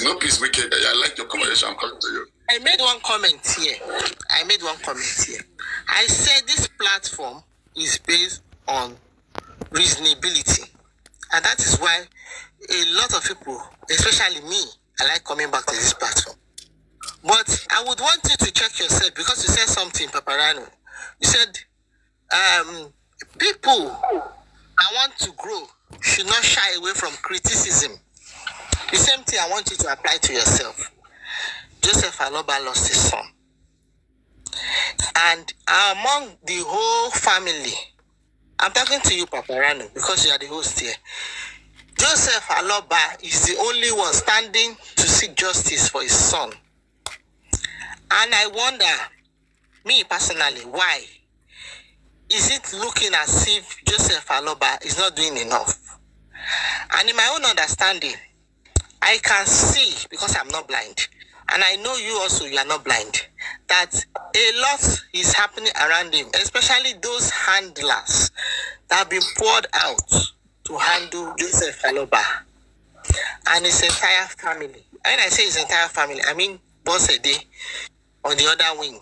There's no peace wicked. I like your conversation. I'm coming to you. I made one comment here. I said this platform is based on reasonability. And that is why a lot of people, especially me, I like coming back to this platform. But I would want you to check yourself because you said something, Paparano. You said people that want to grow should not shy away from criticism. The same thing I want you to apply to yourself. Joseph Aloba lost his son. And among the whole family, I'm talking to you, Paparano, because you are the host here. Joseph Aloba is the only one standing to seek justice for his son. And I wonder, me personally, why? Is it looking as if Joseph Aloba is not doing enough? And in my own understanding, I can see, because I'm not blind, and I know you also, you are not blind, that a lot is happening around him, especially those handlers that have been poured out to handle Joseph Aloba and his entire family. When I say his entire family, I mean Bosede on the other wing.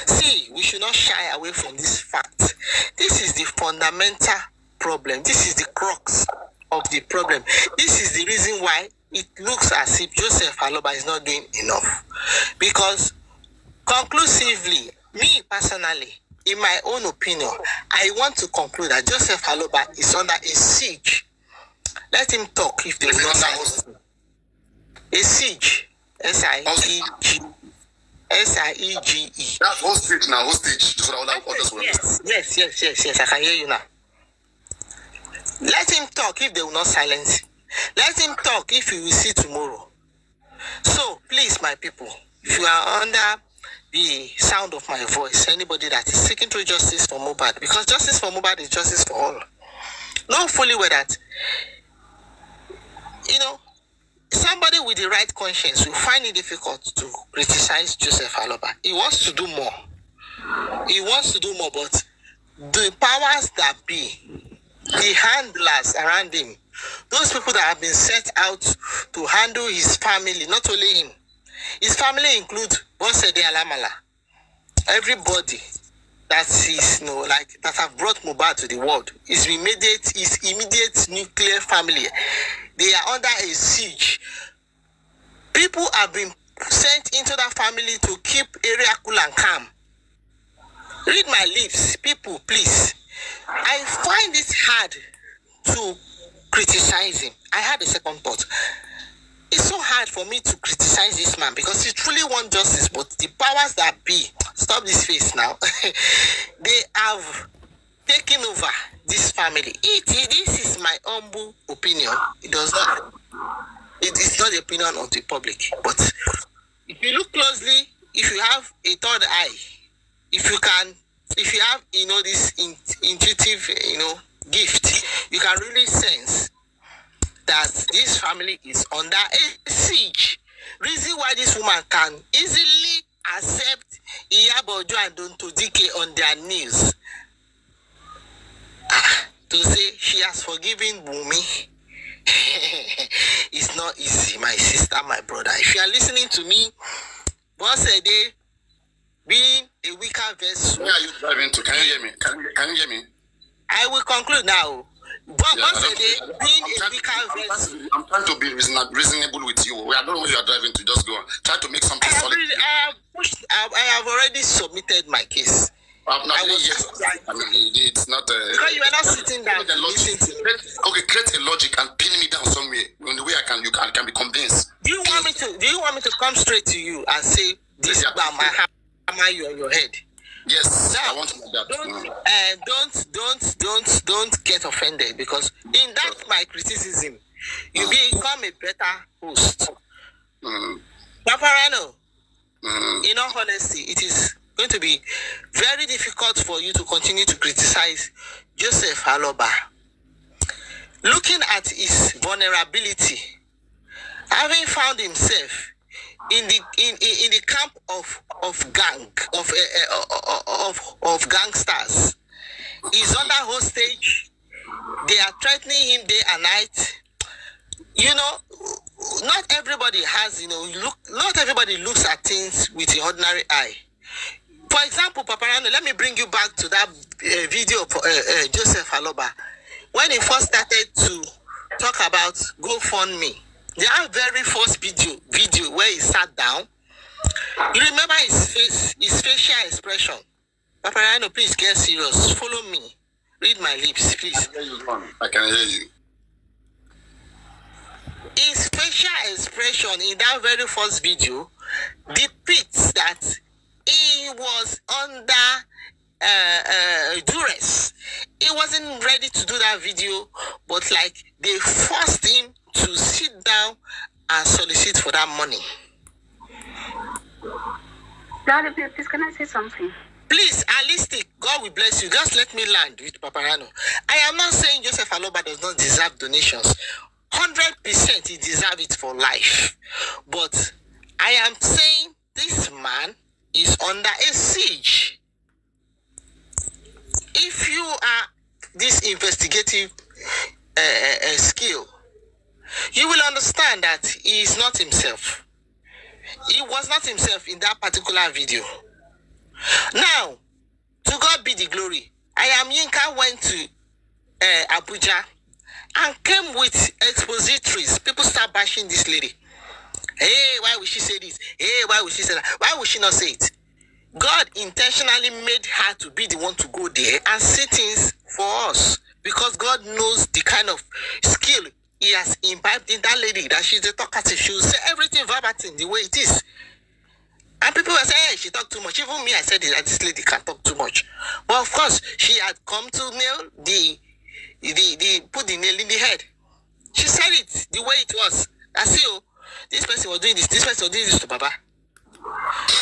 See, we should not shy away from this fact. This is the fundamental problem. This is the crux of the problem. This is the reason why it looks as if Joseph Aloba is not doing enough. Because conclusively, me personally, in my own opinion, I want to conclude that Joseph Aloba is under a siege. Let him talk if they will not silence him. A siege. S-I-E-G. S-I-E-G-E. That's hostage now, hostage. Yes, I can hear you now. Let him talk if they will not silence him. Let him talk if you will see tomorrow. So, please, my people, if you are under the sound of my voice, anybody that is seeking through justice for Mohbad, because justice for Mohbad is justice for all. Know fully well that, somebody with the right conscience will find it difficult to criticize Joseph Aloba. He wants to do more. But the powers that be, the handlers around him, those people that have been set out to handle his family, not only him. His family includes Bosede Alamala. Everybody that is, that have brought Mohbad to the world, his immediate nuclear family. They are under a siege. People have been sent into that family to keep area cool and calm. Read my lips, people, please. I find it hard to criticize him. I had a second thought. It's so hard for me to criticize this man because he truly wants justice, but the powers that be, stop this face now, they have taken over this family. This is my humble opinion. It is not the opinion of the public. But if you look closely, if you have a third eye, if you have, this intuitive, gift, you can really sense that this family is under a siege. Reason why this woman can easily accept Iyabojo and Donto Dike on their knees to say she has forgiven Wunmi. It's not easy, my sister, my brother. If you are listening to me, once a day, being a weaker vessel. Where are you driving to? Can you hear me? Can you hear me? I will conclude now. But once a day, being a weaker vessel. I'm trying to be reasonable with you. I don't know where you are driving to. Just go on. Try to make something solid. I have already submitted my case. It's not. Because you are not sitting down. Okay, create a logic and pin me down somewhere. In the way I can be convinced. Do you want me to come straight to you and say this is about my hammer you on your head? Yes, now, I want to do that. Don't get offended because in that my criticism, you become a better host. Paparano, in all honesty, it is going to be very difficult for you to continue to criticize Joseph Aloba. Looking at his vulnerability, having found himself in the camp of gangsters, he's under hostage. They are threatening him day and night. Not everybody has, not everybody looks at things with an ordinary eye. For example, Paparano, let me bring you back to that video of Joseph Aloba. When he first started to talk about GoFundMe, the very first video where he sat down, you remember his facial expression. Paparano, please get serious. Follow me. Read my lips, please. I can hear you. His facial expression in that very first video depicts that he was under duress. He wasn't ready to do that video, but like they forced him to sit down and solicit for that money. Daddy, please, can I say something? Please, Alistic, God will bless you. Just let me land with Paparano. I am not saying Joseph Aloba does not deserve donations. 100% he deserves it for life. But I am saying this man is under a siege. If you are this investigative skill, you will understand that he is not himself. He was not himself in that particular video. Now, to God be the glory. I am Yinka went to Abuja and came with expositories. People start bashing this lady. Hey, why would she say this? Hey, why would she say that? Why would she not say it? God intentionally made her to be the one to go there and say things for us. Because God knows the kind of skill he has imbibed in that lady, that she's a talkative. She will say everything verbatim the way it is. And people were saying, hey, she talked too much. Even me, I said that this lady can talk too much. But of course, she had come to nail put the nail in the head. She said it the way it was. I see, oh, this person was doing this person was doing this to Baba.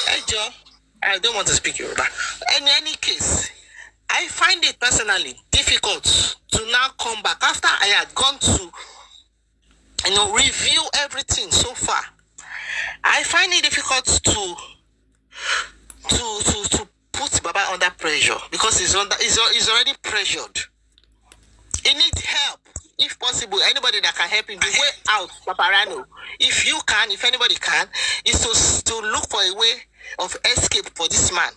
Hey, Joe, I don't want to speak Yoruba. In any case, I find it personally difficult to now come back after I had gone to, review everything so far. I find it difficult to put Baba under pressure because he's already pressured. He needs help, if possible. Anybody that can help him, the way out, Paparano, if you can, if anybody can, is to look for a way of escape for this man.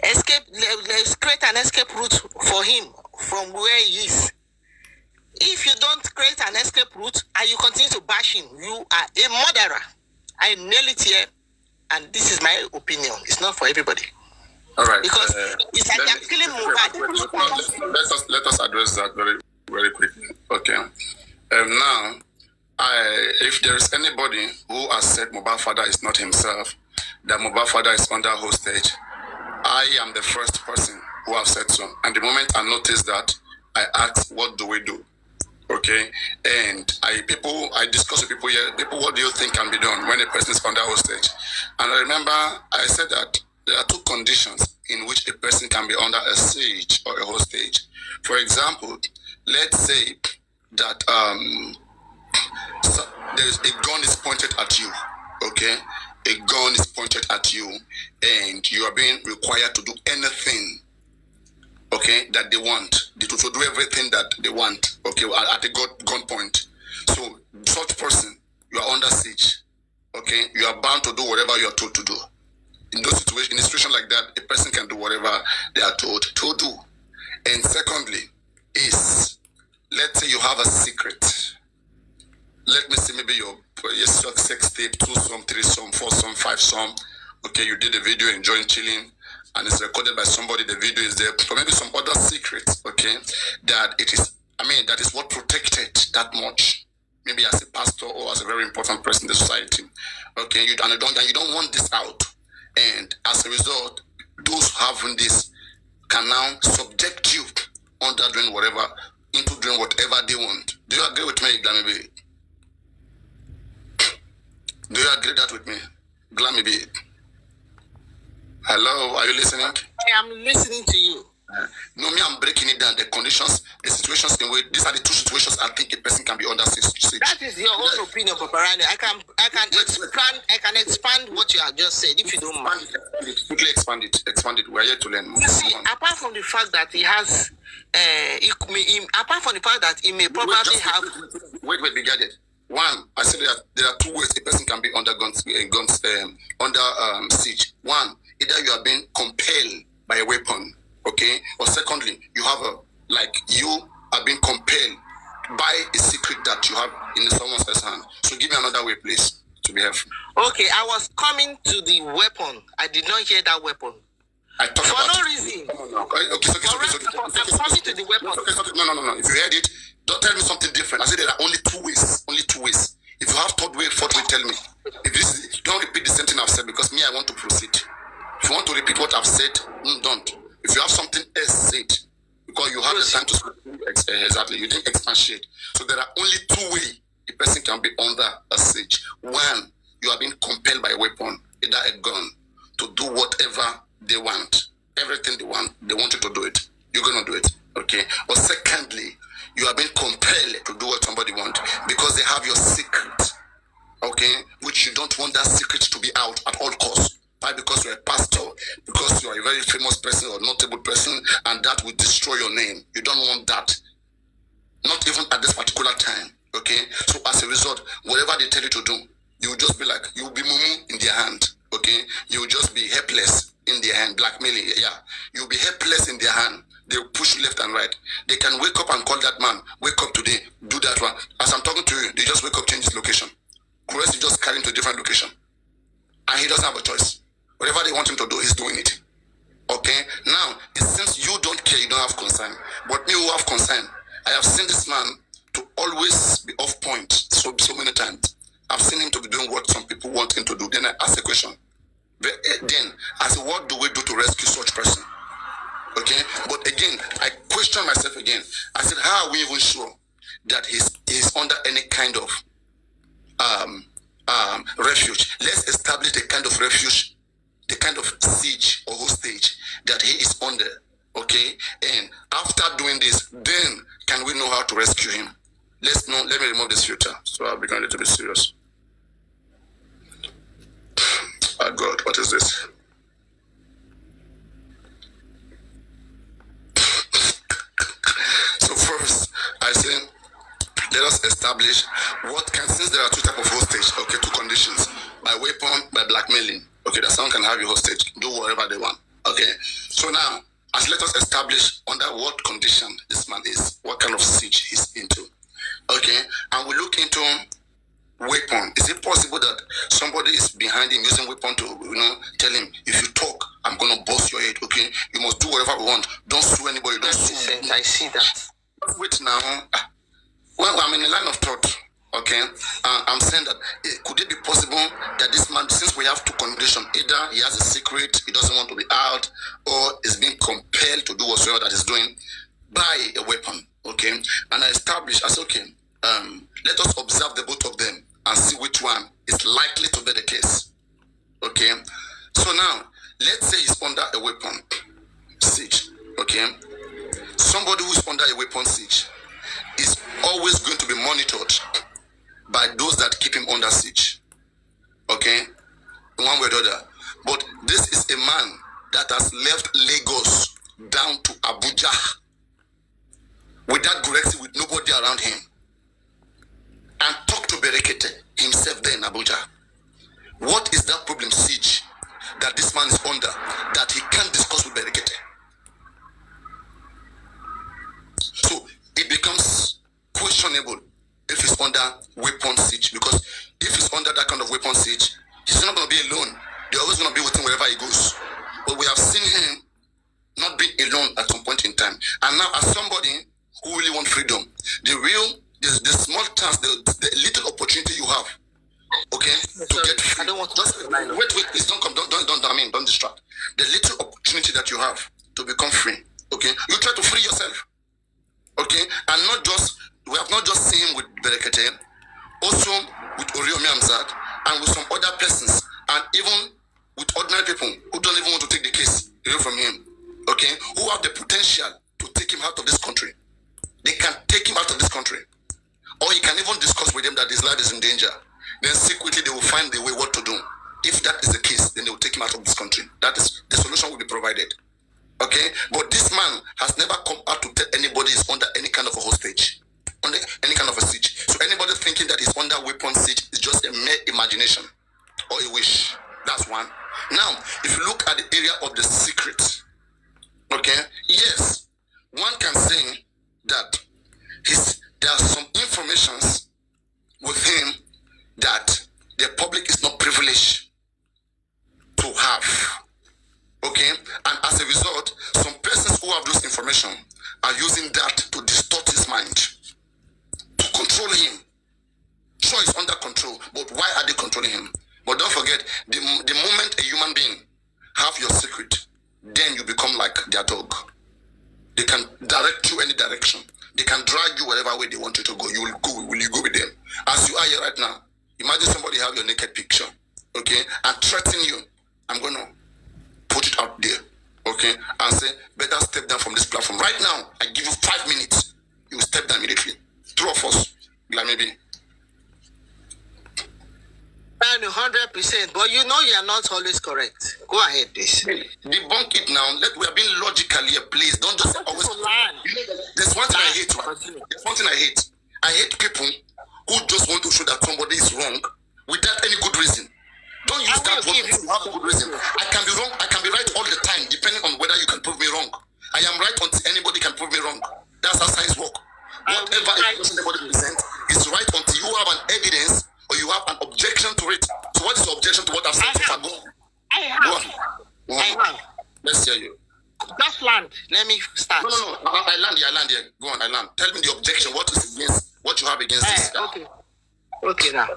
Let's create an escape route for him from where he is. If you don't create an escape route and you continue to bash him, you are a murderer. I nail it here, and this is my opinion. It's not for everybody. All right. Because it's like they're killing Mohbad. Let us address that very, very quickly. Okay. Now, if there is anybody who has said Mohbad's father is not himself, that Mohbad's father is under hostage, I am the first person who have said so. And the moment I noticed that, I asked, what do we do? Okay, and I discuss with people here. People, what do you think can be done when a person is under hostage? And I remember I said that there are two conditions in which a person can be under a siege or a hostage. For example, let's say that there's a gun is pointed at you. Okay, a gun is pointed at you, and you are being required to do anything. Okay, that they want. To do everything that they want, okay, at a gunpoint. So, such person, you are under siege, okay? You are bound to do whatever you are told to do. In those situations, in a situation like that, a person can do whatever they are told to do. And secondly, is, let's say you have a secret. Let me see, maybe your sex tape, 2 some, 3 some, 4 some, 5 some. Okay, you did a video enjoying chilling, and it's recorded by somebody, the video is there, or maybe some other secrets, okay, that it is, that is what protected that much, maybe as a pastor or as a very important person in the society, okay, you don't want this out, and as a result, those having this can now subject you under doing whatever, into doing whatever they want. Do you agree with me, Glamibi? Do you agree that with me, Glamibi? Hello, are you listening? I am listening to you. No, me, I'm breaking it down. The conditions, the situations in which these are the two situations I think a person can be under siege. That is your own opinion, Paparani. I can expand what you have just said, if you don't mind. Quickly expand it. We are here to learn more. You see, apart from the fact that he has, apart from the fact that he may probably have. Wait, be guided. One, I said that there are two ways a person can be under siege. One, either you are being compelled by a weapon, okay, or secondly, you have you are being compelled by a secret that you have in someone else's hand. So give me another way, please, to be helpful. Okay, I was coming to the weapon. I did not hear that weapon. I talked for about no it. reason. No. Okay. I'm coming to the weapon. No. If you heard it, don't tell me something different. I said there are only two ways. Only two ways. If you have third way, fourth way, tell me. If this, don't repeat the same thing I've said because me, I want to proceed. If you want to repeat what I've said, don't. If you have something else, say it. Because you have the time to speak. Exactly. You didn't expatiate. So there are only two ways a person can be under a siege. One, you are being compelled by a weapon, either a gun, to do whatever they want. Everything they want you to do it. You're going to do it. Okay? Or secondly, you are being compelled to do what somebody wants because they have your secret. Okay? Which you don't want that secret to be out at all costs. Why? Because you're a pastor, because you are a very famous person or notable person, and that will destroy your name. You don't want that. Not even at this particular time. Okay? So as a result, whatever they tell you to do, you will just be like, you will be mumu in their hand. Okay? You will just be helpless in their hand, blackmailing. Yeah. You will be helpless in their hand. They will push you left and right. They can wake up and call that man, wake up today, do that one. As I'm talking to you, they just wake up, change his location. Chris is just carrying to a different location. And he doesn't have a choice. Whatever they want him to do, he's doing it. Okay? Now, it seems you don't care, you don't have concern. But me who have concern, I have seen this man to always be off point so many times. I've seen him to be doing what some people want him to do. Then I ask a question. Then, I say, what do we do to rescue such person? Okay? But again, I question myself again. I said, how are we even sure that he's under any kind of refuge? Let's establish the kind of refuge, the kind of siege or hostage that he is under. Okay? And after doing this, then can we know how to rescue him? Let me remove this filter. So I'll become a little bit serious. Oh God, what is this? So first, I say, let us establish since there are two types of hostage, okay, two conditions, by weapon, by blackmailing. Okay, that someone can have you hostage, do whatever they want. Okay, so now, let us establish under what condition this man is, what kind of siege he's into. Okay, and we look into weapon. Is it possible that somebody is behind him using weapon to, tell him, if you talk, I'm gonna bust your head. Okay, you must do whatever we want. Don't sue anybody. Don't sue. I see that. Wait now. Well, I'm in the line of thought. Okay, I'm saying that could it be possible that this man, since we have two conditions, either he has a secret, he doesn't want to be out, or is being compelled to do whatsoever that he's doing by a weapon. Okay, and I established as okay. Let us observe the both of them and see which one is likely to be the case. Okay, so now let's say he's under a weapon siege. Okay, somebody who is under a weapon siege is always going to be monitored by those that keep him under siege. Okay, one way or the other. But this is a man that has left Lagos down to Abuja without direction, with nobody around him, and talk to Berekete himself there in Abuja. What is that problem siege that this man is under that he can't discuss with Berekete? So it becomes questionable if he's under weapon siege, because if he's under that kind of weapon siege, he's not going to be alone. They're always going to be with him wherever he goes. But we have seen him not be alone at some point in time. And now, as somebody who really wants freedom, the small chance, the little opportunity you have, okay, to get free. I don't want to wait, please don't come, don't distract. The little opportunity that you have to become free, okay, you try to free yourself, okay, and we have not just seen him with Berekete, also with Oriomi Amzad, and with some other persons, and even with ordinary people who don't even want to take the case away from him, okay, who have the potential to take him out of this country. They can take him out of this country. Or you can even discuss with them that his life is in danger. Then secretly they will find the way what to do. If that is the case, then they will take him out of this country. That is, the solution will be provided. Okay? But this man has never come out to tell anybody he's under any kind of a hostage. under any kind of a siege. So anybody thinking that he's under weapon siege is just a mere imagination or a wish. That's one. Now, if you look at the area of the secret, okay, yes, one can say that there are some informations with him that the public is not privileged to have. Okay, and as a result, some persons who have those information are using that to distort his mind, to control him. Sure, he's under control, but why are they controlling him? But don't forget, the moment a human being have your secret, then you become like their dog. They can direct you any direction. They can drag you whatever way they want you to go. You will go. Will you go with them? As you are here right now, imagine somebody have your naked picture, okay, and threaten you. I'm going to put it out there, okay, and say, better step down from this platform. Right now, I give you 5 minutes. You step down immediately. 2 of us, like maybe. 100%, but you know you are not always correct. Go ahead, please. Debunk it now. We are being logical here, please. Don't just always. There's one thing I hate. There's one thing I hate. I hate people who just want to show that somebody is wrong without any good reason. Don't use that word to have a good reason. I can be wrong. I can be right all the time, depending on whether you can prove me wrong. I am right until anybody can prove me wrong. That's how science works. Whatever information anybody presents is right until you have an evidence or you have an objection to it. So what is the objection to what I've said? I have. Let's hear you. Just land. Let me start. No. I land here. Go on, I land. Tell me the objection. What is against what you have against this guy? Okay, now.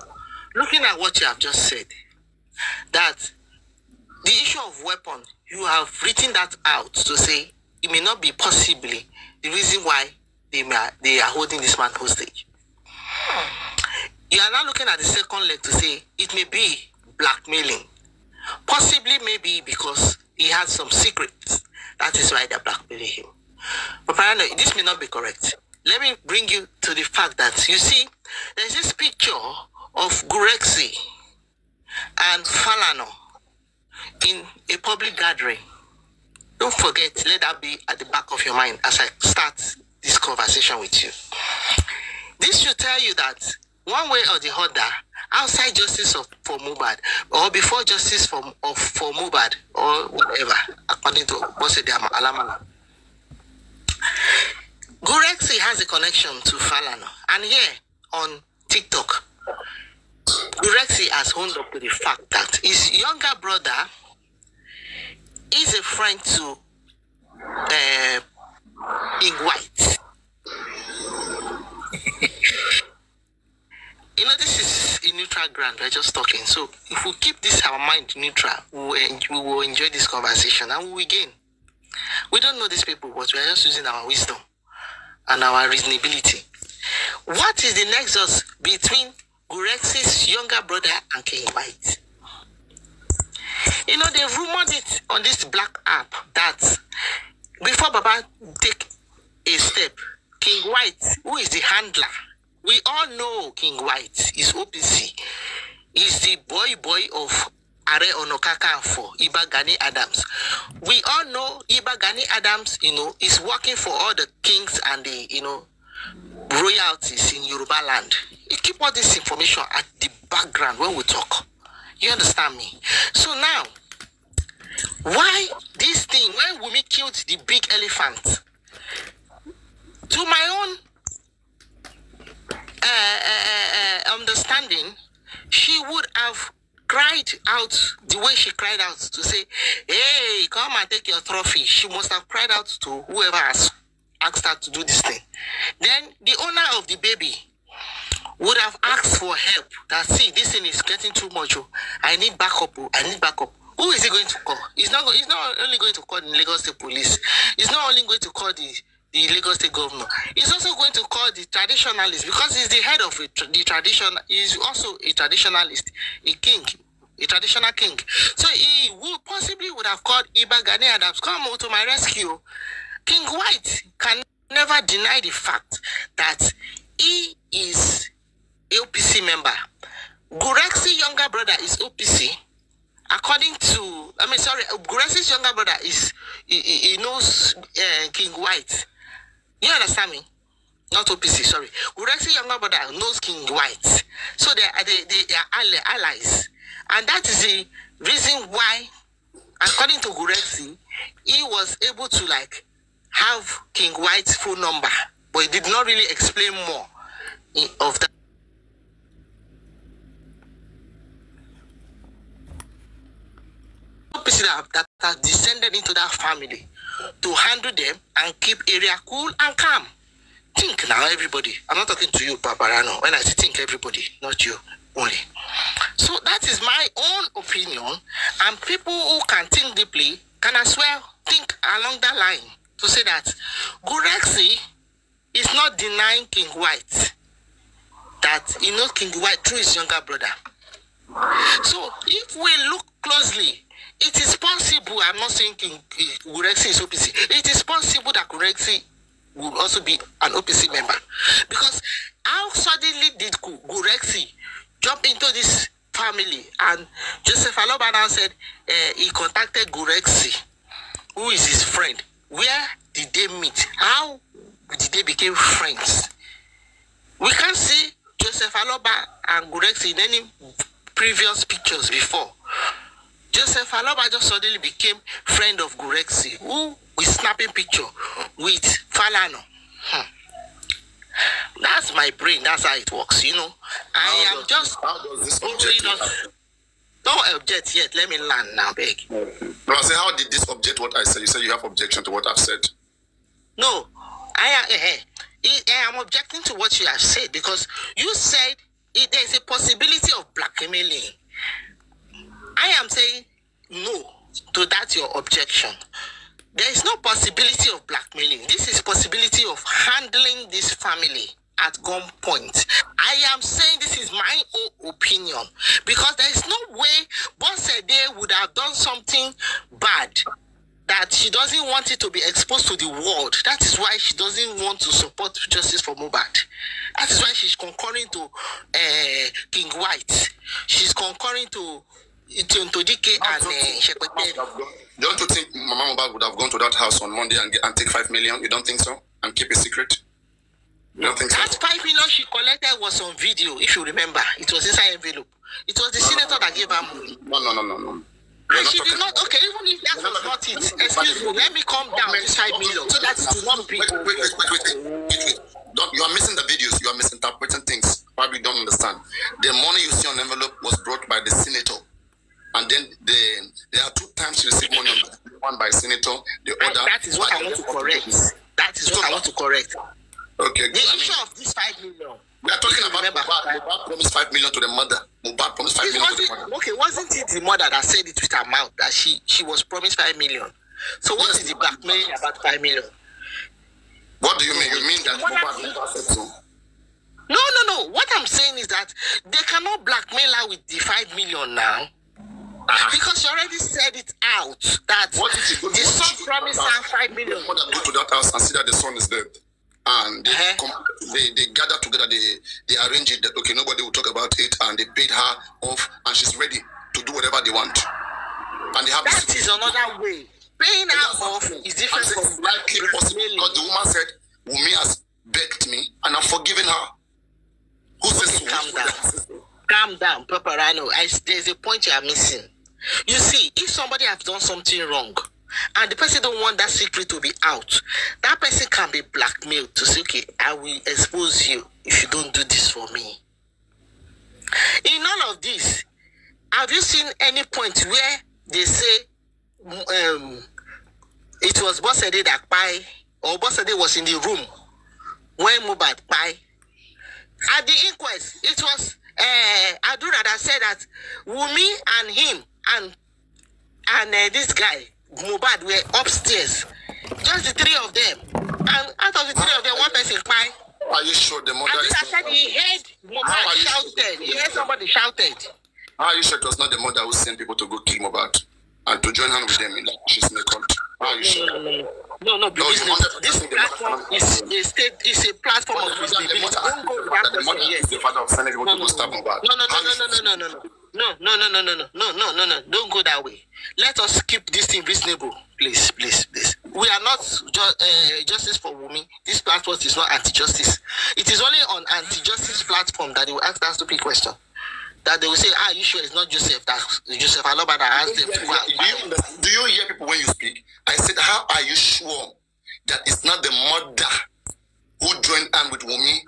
Looking at what you have just said, that the issue of weapon, you have written that out to say it may not be possibly the reason why they are holding this man hostage. You are now looking at the second leg to say it may be blackmailing. Possibly maybe because he has some secrets. That is why they are blackmailing him. But apparently, this may not be correct. Let me bring you to the fact that, you see, there's this picture of Gurexi and Falano in a public gathering. Don't forget, let that be at the back of your mind as I start this conversation with you. This should tell you that one way or the other, outside justice for Mohbad, or before justice for Mohbad, or whatever, according to Bose de Alamana, Gurexi has a connection to Falano. And here on TikTok, Gurexi has honed up to the fact that his younger brother is a friend to King White. You know, this is a neutral ground. We're just talking. So if we keep this our mind neutral, we will enjoy this conversation and we will gain. We don't know these people, but we are just using our wisdom and our reasonability. What is the nexus between Gurexi's younger brother and King White? You know, they rumored it on this black app that before Baba take a step, King White, who is the handler, we all know King White is OPC. He's the boy of Are Onokaka for Iba Gani Adams. We all know Iba Gani Adams, you know, is working for all the kings and the, you know, royalties in Yoruba land. You keep all this information at the background when we talk. You understand me? So now, why this thing, when Wunmi killed the big elephant, to my own understanding, she would have cried out the way she cried out to say, hey, come and take your trophy. She must have cried out to whoever has asked her to do this thing. Then the owner of the baby would have asked for help. That, see, this thing is getting too much. I need backup. I need backup. Who is he going to call? He's not only going to call the Lagos State Police. He's not only going to call the Lagos State Governor. He's also going to call the traditionalist, because he's the head of the tradition. He's also a traditionalist, a king, a traditional king. So he would have called Iba Gani Adams, come to my rescue. King White can never deny the fact that he is OPC member. Gurexi's younger brother is OPC. According to, Gurexi's younger brother is, he knows King White. You understand me? not OPC, sorry. Gurexi younger brother knows King White. So they are allies. And that is the reason why, according to Gurexi, he was able to like have King White's phone number, but he did not really explain more of that. OPC that has descended into that family to handle them and keep area cool and calm. Think now, everybody. I'm not talking to you, Paparano. When I say think, everybody, not you only. So that is my own opinion, and people who can think deeply can as well think along that line to say that Gurexi is not denying King White that he knows King White through his younger brother. So if we look closely, it is possible, I'm not saying Gurexi is OPC, it is possible that Gurexi will also be an OPC member. Because how suddenly did Gurexi jump into this family? And Joseph Aloba now said he contacted Gurexi, who is his friend. Where did they meet? How did they become friends? We can't see Joseph Aloba and Gurexi in any previous pictures before. Joseph Aloba just suddenly became friend of Gurexi, who is snapping picture with Falano. That's my brain. That's how it works, you know. I am just... How does this object... Don't object yet. Let me land now, beg. No, I say, how did this object what I said? You said you have objection to what I've said. No, I am objecting to what you have said, because you said there is a possibility of blackmailing. I am saying no to that your objection. There is no possibility of blackmailing. This is possibility of handling this family at gunpoint. I am saying this is my own opinion, because there is no way Bosede would have done something bad that she doesn't want it to be exposed to the world. That is why she doesn't want to support justice for Mohbad. That is why she's concurring to King White. She's concurring to DK and Shekwete. Don't you think Mama Mohbad would have gone to that house on Monday and take 5 million? You don't think so? And keep a secret? You don't think so? That 5 million she collected was on video, if you remember. It was inside envelope. It was the senator that gave her money. No. And she did not, okay, even if that was not it, excuse me, let me calm down this 5 million so that it will not be. Wait. You are missing the videos. You are misinterpreting things. Probably don't understand. The money you see on the envelope was brought by the senator. And then there are 2 times she received money. One by senator, the other. That is what I want to correct. That is what I want to correct. Okay. The issue of this 5 million. We are talking about Mohbad promised 5 million to the mother. Mohbad promised 5 million to the mother. Okay, wasn't it the mother that said it with her mouth that she was promised 5 million? So what is the blackmail about 5 million? What do you mean? You mean that Mohbad never said so? No. What I'm saying is that they cannot blackmail her with the 5 million now. Because she already said it out that the son promised her 5 million. Mother go to that house and see that the son is dead. And they gather together, they arrange it that, okay, nobody will talk about it, and they paid her off, and she's ready to do whatever they want. And they have that is another way. Paying her off is different from likely possible, because the woman said, Wunmi has begged me, and I'm forgiving her. Who says so? Calm down. Calm down, Paparano. There's a point you are missing. You see, if somebody has done something wrong, and the person don't want that secret to be out, that person can be blackmailed to say, okay, I will expose you if you don't do this for me. In all of this, have you seen any point where they say it was Bosede that buy, or Bosede was in the room when Mohbad buy? At the inquest, it was Adura that said that Wunmi and him and this guy Mohbad were upstairs, just the 3 of them, and out of the 3 of them, one person cried. Are you sure the mother is said he heard Mohbad shouted. He heard somebody shouted. How are you sure it was not the mother who sent people to go kill Mohbad and to join hand with them in she's in the cult? How are you sure? No, because this platform is a platform of visibility. Don't go with that person. Yes. The father of sending people to go stab Mohbad. No. Don't go that way. Let us keep this thing reasonable, please. we are not justice for Wunmi. This platform is not anti-justice. It is only on anti-justice platform that they will ask that stupid question. That they will say, you sure it's not Joseph? That's Joseph Aloba that asked them to go and do you hear people when you speak? I said, how are you sure that it's not the mother who joined hand with Wunmi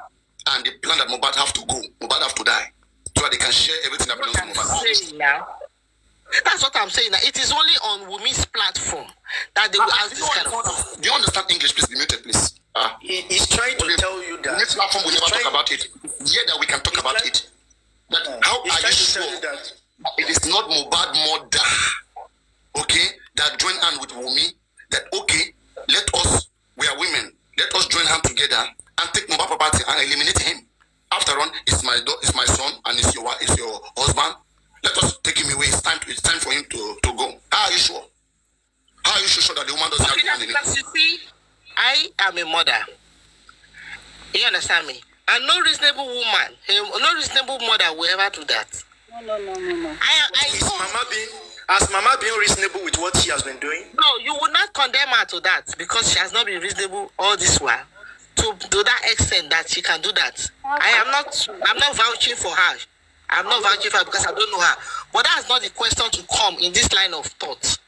and the plan that Mohbad have to go, Mohbad have to die, so that they can share everything that belongs to Mohbad? That's what I'm saying. Now, it is only on Wunmi's platform that they will ask this kind of stuff. Do you understand English, please? Be muted, please. He's trying to tell you that. Next platform, we never talk about it. Yeah, that we can talk about it. But how are you sure that it is not Mohbad mother, okay, that join hand with Wunmi? That okay, we are women, let us join hands together and take Mohbad property and eliminate him. After all, it's my son and it's your husband. Let us take him away. It's time for him to go. How are you sure? How are you sure that the woman doesn't have to handle it? You see, I am a mother. You understand me? And no reasonable woman, no reasonable mother will ever do that. No. Has Mama been reasonable with what she has been doing? No, you would not condemn her to that because she has not been reasonable all this while. To that extent that she can do that. I'm not vouching for her. I'm not vouching for her because I don't know her. But that's not the question to come in this line of thought.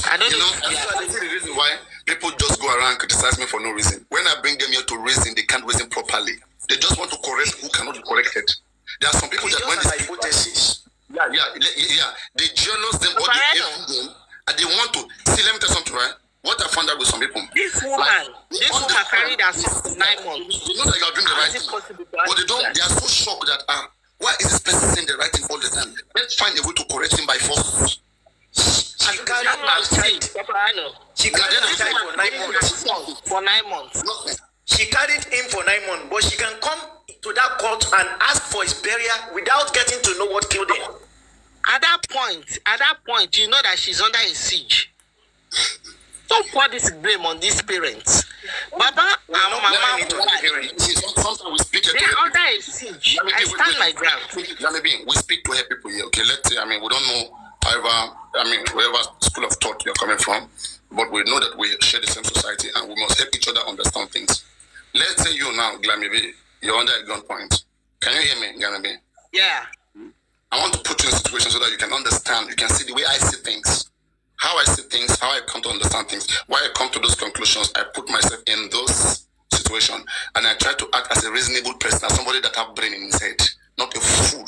I don't know. That's the reason why people just go around and criticize me for no reason. When I bring them here to reason, they can't reason properly. They just want to correct who cannot be corrected. There are some people that when they hypothesis. They jealous them or they hate them and they want to see. Let me tell you something, right? What I found out with some people. This woman carried her son for 9 months. They know that you are doing the right thing, but they are so shocked that why is this person saying the right thing all the time? Let's find a way to correct him by force. She carried for 9 months. She carried him for 9 months, but she can come to that court and ask for his burial without getting to know what killed him. At that point, you know that she's under a siege. Don't put this blame on these parents. Baba and Mama, sometimes we speak they are under a siege. I stand my ground. We speak to help people here. Okay, let's say, we don't know wherever school of thought you're coming from, but we know that we share the same society and we must help each other understand things. Let's say you now, Glamibi, you're under a gunpoint. Can you hear me, Glamibi? Yeah. I want to put you in a situation so that you can understand, you can see the way I see things. How I see things, how I come to understand things, why I come to those conclusions. I put myself in those situations and I try to act as a reasonable person, as somebody that have brain in his head, not a fool.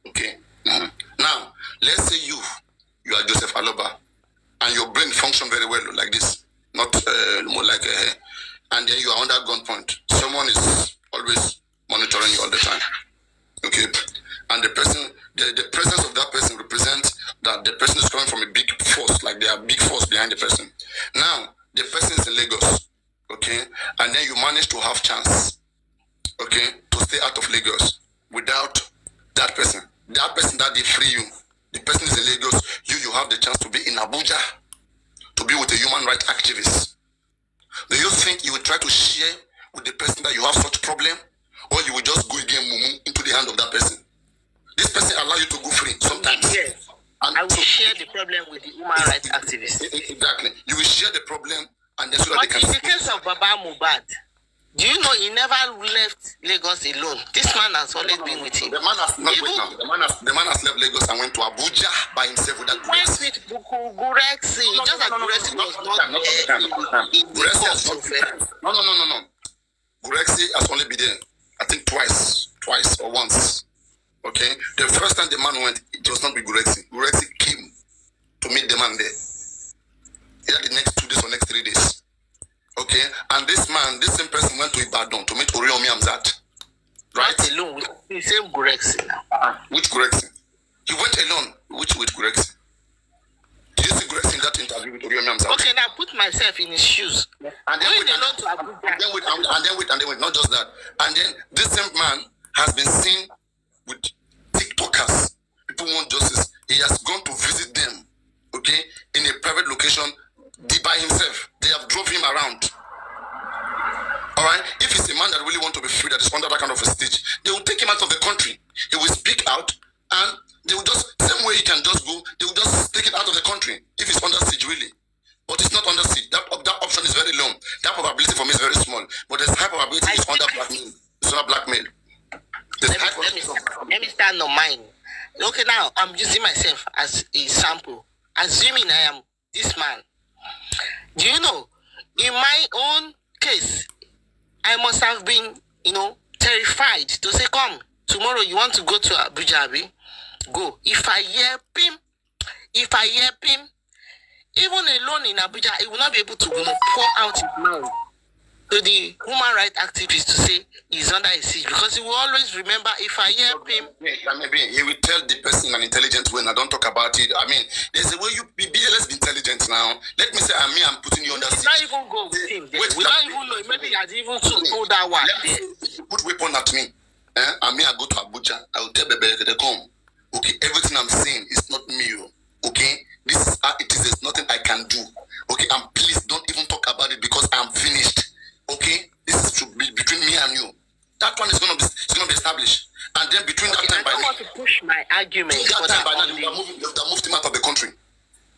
Okay? Now, let's say you are Joseph Aloba and your brain function very well like this, not more like and then you are under gunpoint. Someone is always monitoring you all the time. Okay? And the presence of that person represents that the person is coming from a big force, like there are big force behind the person. Now, the person is in Lagos, okay? And then you manage to have chance, okay, to stay out of Lagos without that person. That person that they free you, the person is in Lagos, you have the chance to be in Abuja, to be with a human rights activist. Do you think you will try to share with the person that you have such problem? Or you will just go again into the hand of that person? This person allow you to go free sometimes. Yes. And I will share the problem with the human rights activists. Exactly. You will share the problem and then so that they can... But in the case of Baba Mohbad, do you know he never left Lagos alone? This man has always been with him. The man has not wait now. The man has left Lagos and went to Abuja by himself with that went with Gurexi. Just like Gurexi was not No. Gurexi has only been there, I think twice or once. Okay? The first time the man went, it was not with Gurexi. Gurexi came to meet the man there. Either the next 2 days or next 3 days. Okay? And this same person went to Ibadan to meet Oriomi Amzat. Right? Not alone with the same Gurexi now. Which Gurexi? He went alone. Which Gurexi? Did you see Gurexi in that interview with Oriomi Amzat? Okay, now put myself in his shoes. And then wait, not just that. And then this same man has been seen with TikTokers. People want justice. He has gone to visit them, okay, in a private location by himself. They have drove him around. All right? If it's a man that really wants to be free, that is under that kind of a stage, they will take him out of the country. He will speak out, and they will just, same way he can just go, they will just take it out of the country if it's under siege, really. stand on mine. Okay, now I'm using myself as a sample. Assuming I am this man. Do you know, in my own case, I must have been, terrified to say, come, tomorrow you want to go to Abuja, Abi? Go. If I hear him, even alone in Abuja, he will not be able to pour out his mouth to the human rights activist to say he's under a siege, because he will always remember, if I hear him. Maybe he will tell the person in an intelligent way. I don't talk about it. I mean, there's a way you be let's be intelligent now. Let me say, I'm putting you under siege. Not even go with him. We don't even know. Maybe he has even told that one. Put weapon at me. I go to Abuja. I will tell Bebe they come. Okay, everything I'm saying is not me. Okay, this is how it is. There's nothing I can do. Okay, and please don't even talk about it because I'm finished. Okay, this is to be between me and you. That one is going to be established, and then between that time, I don't want to push my argument. That time by now, they would have moved him out of the country,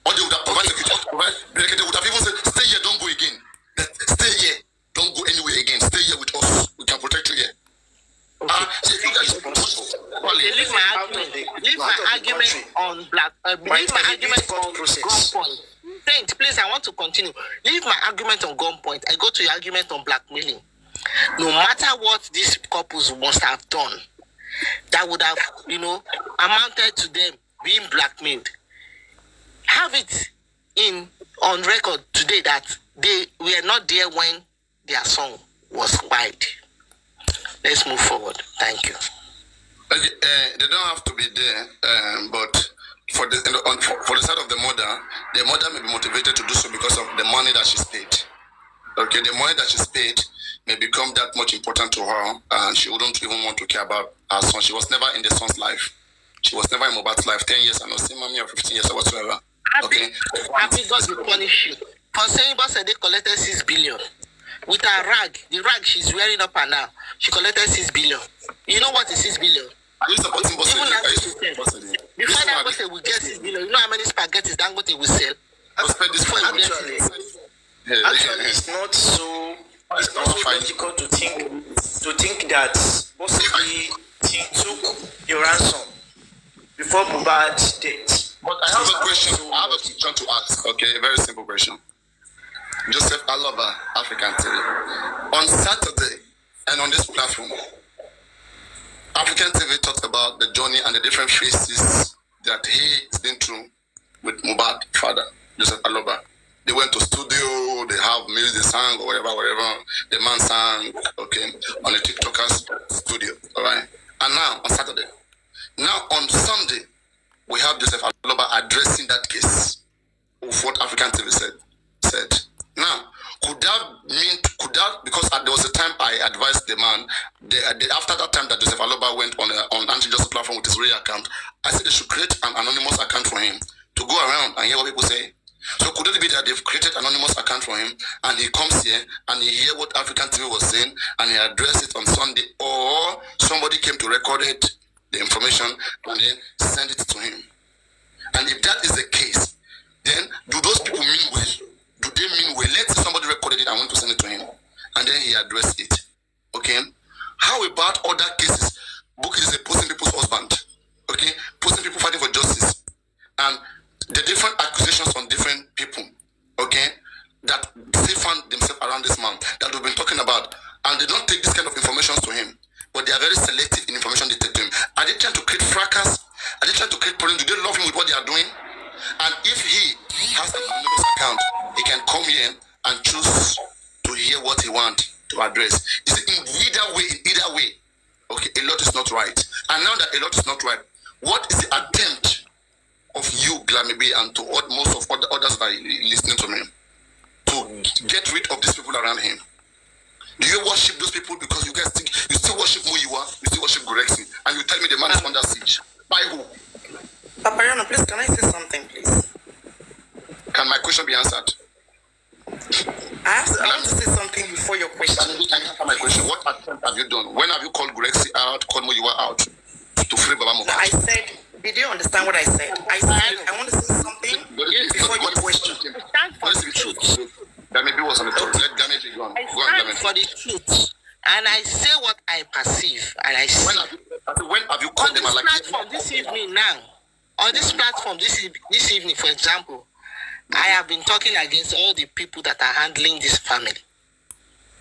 or they would have provided security. They would have even said, "Stay here, don't go again. Stay here, don't go anywhere again. Stay here with us. We can protect you here." Leave my argument on gunpoint. Saint, please, I want to continue. Leave my argument on gunpoint. I go to your argument on blackmailing. No matter what these couples must have done, that would have, amounted to them being blackmailed. Have it on record today that they were not there when their song was quiet. Let's move forward. Thank you. They don't have to be there, but for the side of the mother may be motivated to do so because of the money that she's paid. Okay, the money that she's paid may become that much important to her, and she wouldn't even want to care about her son. She was never in the son's life. She was never in Mohbad's life. 10 years, I know, seen mommy or 15 years or whatsoever. Okay. Happy God will punish you for saying boss they collected 6 billion with a rag. The rag she's wearing up and now, she collected 6 billion. You know what is 6 billion? Are you supporting Boss? Before that Boss will get 6 billion, you know how many spaghettis Dangote will sell? Actually, it's not so logical to think that possibly he took your ransom before Mohbad's death. But I have a question. I have a question to ask. Okay, a very simple question. Joseph Aloba, African TV. On Saturday and on this platform, African TV talked about the journey and the different phases that he has been through with Mohbad father, Joseph Aloba. They went to studio, they have music, they sang or whatever. The man sang, okay, on a TikToker's studio, all right? And now, on Saturday. Now, on Sunday, we have Joseph Aloba addressing that case of what African TV said. Now, could that, because there was a time I advised the man, after that time that Joseph Aloba went on anti-justice platform with his real account, I said they should create an anonymous account for him to go around and hear what people say. So could it be that they've created an anonymous account for him and he comes here and he hear what African TV was saying and he addressed it on Sunday, or somebody came to record it, the information, and then send it to him? And if that is the case, then do those people mean well? Do they mean well? Let's say somebody recorded it and went to send it to him and then he addressed it. Okay? How about other cases? Book is posting people's husband. Okay? Posting people fighting for justice. And the different accusations on different people, okay, that they found themselves around this man that we've been talking about, and they don't take this kind of information to him, but they are very selective in information they take to him. Are they trying to create fracas? Are they trying to create problems? Do they love him with what they are doing? And if he has an anonymous account, he can come here and choose to hear what he wants to address. You see, in either way, okay, a lot is not right. And now that a lot is not right, what is the attempt of you, Glammy B, and to most of others that are listening to me, to get rid of these people around him? Do you worship those people because you guys think you still worship who you are, you still worship Gorexi, and you tell me the man is under siege? By who? Papayano, please, can I say something, please? Can my question be answered? I want to say something before your question. Can you answer my question? What attempt have you done? When have you called Gorexi out, called Muyiwa out to free Baba Mohbad? No, I said, did you understand what I said? I said, I want to say something before your question. Stand for the truth. Glammy was on the top. Let Glammy be gone. I stand for the truth. And I say what I perceive. And I see. When have you called them? On this platform this evening now, on this platform this evening, for example, I have been talking against all the people that are handling this family.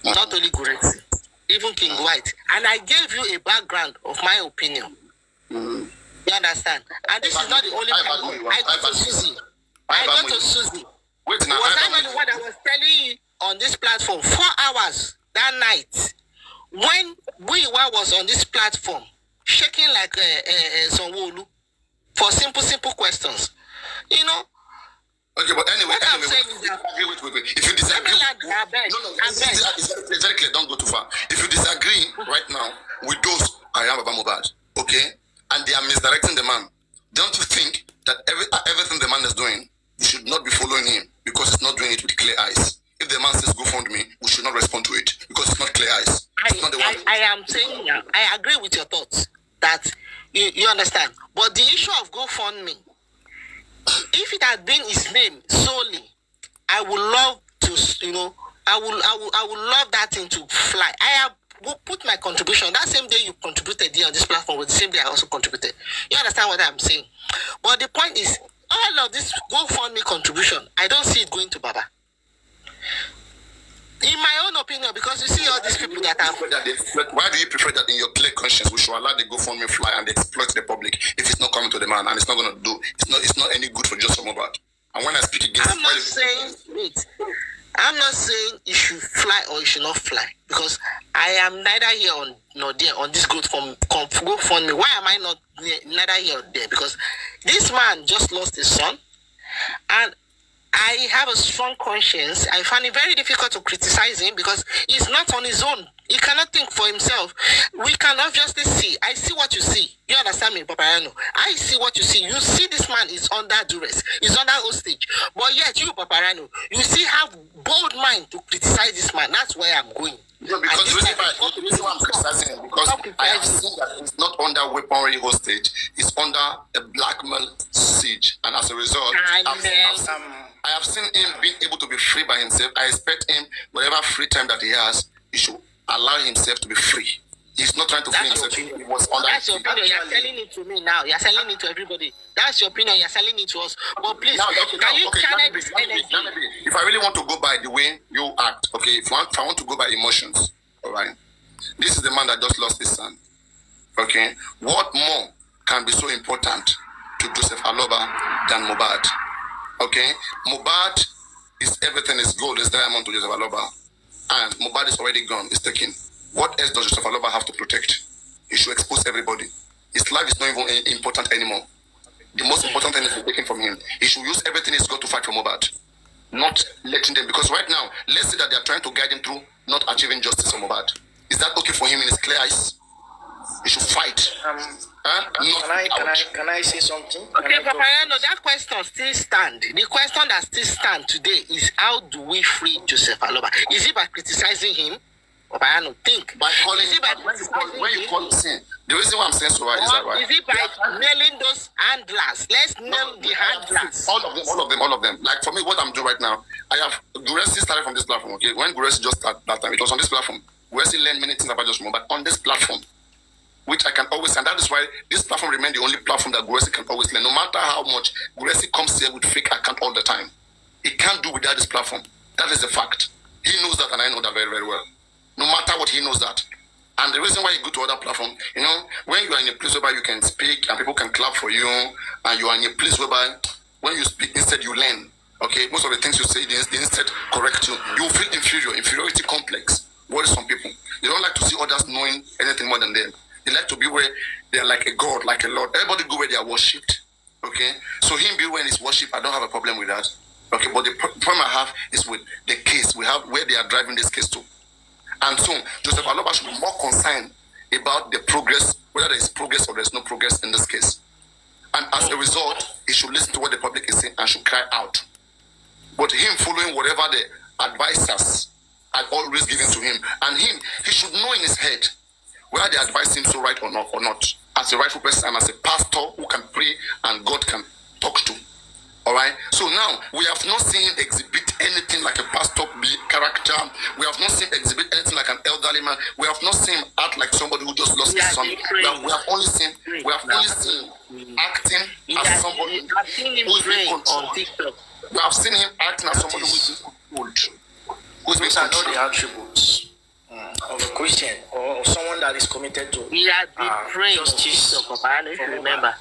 Not only Guresi, even King White. And I gave you a background of my opinion. You understand? And this is not the only problem. I go to Susie. Was I not the one that was telling you on this platform 4 hours that night when Wiwa was on this platform shaking like Sonwolu for simple questions? You know? Okay, but anyway, wait. If you disagree, it's very clear. Don't go too far. If you disagree right now with those Ayam Baba Mohbad, okay, and they are misdirecting the man, don't you think that everything the man is doing, you should not be following him because he's not doing it with clear eyes? If the man says go fund me, we should not respond to it because it's not clear eyes. I am saying, I agree with your thoughts that you understand, but the issue of GoFundMe, if it had been his name solely, I would love to, you know, I would love that thing to fly. I have put my contribution. That same day you contributed here on this platform was the same day I also contributed. You understand what I'm saying? But the point is, all of this GoFundMe contribution, I don't see it going to Baba. In my own opinion, because you see all these people that have... Why do you prefer that in your clear conscience we should allow the GoFundMe fly and exploit the public if it's not coming to the man and it's not going to do... It's not any good for just Mohbad. And when I speak against... I'm not saying it should fly or it should not fly, because I am neither here nor there on this GoFundMe. Why am I not neither here or there? Because this man just lost his son, and I have a strong conscience. I find it very difficult to criticize him because he's not on his own. He cannot think for himself. We can obviously see. I see what you see. You understand me, Paparano? I see what you see. You see this man is under duress. He's under hostage. But yet you, Paparano, you still have bold mind to criticize this man. That's where I'm going. No, because the reason why I'm criticizing him, because I have seen that he's not under weaponry hostage. He's under a blackmail siege. And as a result, I have seen him being able to be free by himself. I expect him, whatever free time that he has, he should allow himself to be free. He's not trying to free himself. He was under. That's your opinion. You're selling it to me now. You're selling it to everybody. That's your opinion. You're selling it to us. But please, can you channel this energy? If I really want to go by the way you act, okay, if I want to go by emotions, all right, this is the man that just lost his son. Okay, what more can be so important to Joseph Aloba than Mohbad? Okay, Mohbad is everything is gold, is diamond to Joseph Aloba. And Mohbad is already gone, it's taken. What else does Joseph Aloba have to protect? He should expose everybody. His life is not even important anymore. The most important thing is taken from him. He should use everything he's got to fight for Mohbad. Not letting them, because right now, let's say that they are trying to guide him through not achieving justice for Mohbad. Is that okay for him in his clear eyes? He should fight. Can I say something? Okay, Papayano, that question still stands. The question that still stands today is how do we free Joseph Aloba? Is it by criticizing him? Papayano, think. By calling him, when you call him, the reason why I'm saying so right is that right. Is it by nailing those handlers? Let's nail the handlers. All of them. Like for me, what I'm doing right now, I have Guresi started from this platform. Okay, when Guresi just started that time, it was on this platform. Guresi learned many things about Joseph, but on this platform, which I can always, and that is why this platform remains the only platform that Guresi can always learn. No matter how much Guresi comes here with fake account all the time, he can't do without this platform. That is a fact. He knows that, and I know that very, very well. No matter what, he knows that. And the reason why you go to other platform, you know, when you are in a place whereby you can speak and people can clap for you, and you are in a place whereby when you speak, instead you learn. Okay, most of the things you say, they instead correct you. You feel inferior, inferiority complex. What is some people? They don't like to see others knowing anything more than them. They like to be where they are like a god, like a lord. Everybody go where they are worshipped. Okay? So him be when he's worshipped, I don't have a problem with that. Okay, but the problem I have is with the case we have, where they are driving this case to. And so Joseph Aloba should be more concerned about the progress, whether there is progress or there is no progress in this case. And as a result, he should listen to what the public is saying and should cry out. But him following whatever the advisors are always giving to him, and him, he should know in his head whether the advice seems so right or not, as a rightful person and as a pastor who can pray and God can talk to. All right. So now we have not seen him exhibit anything like a pastor character. We have not seen him exhibit anything like an elderly man. We have not seen him act like somebody who just lost his son. We have only seen acting as somebody who is being controlled. We have seen him acting as somebody who is being controlled. Those are not the attributes of a Christian or of someone that is committed to he has been praying justice. if you remember.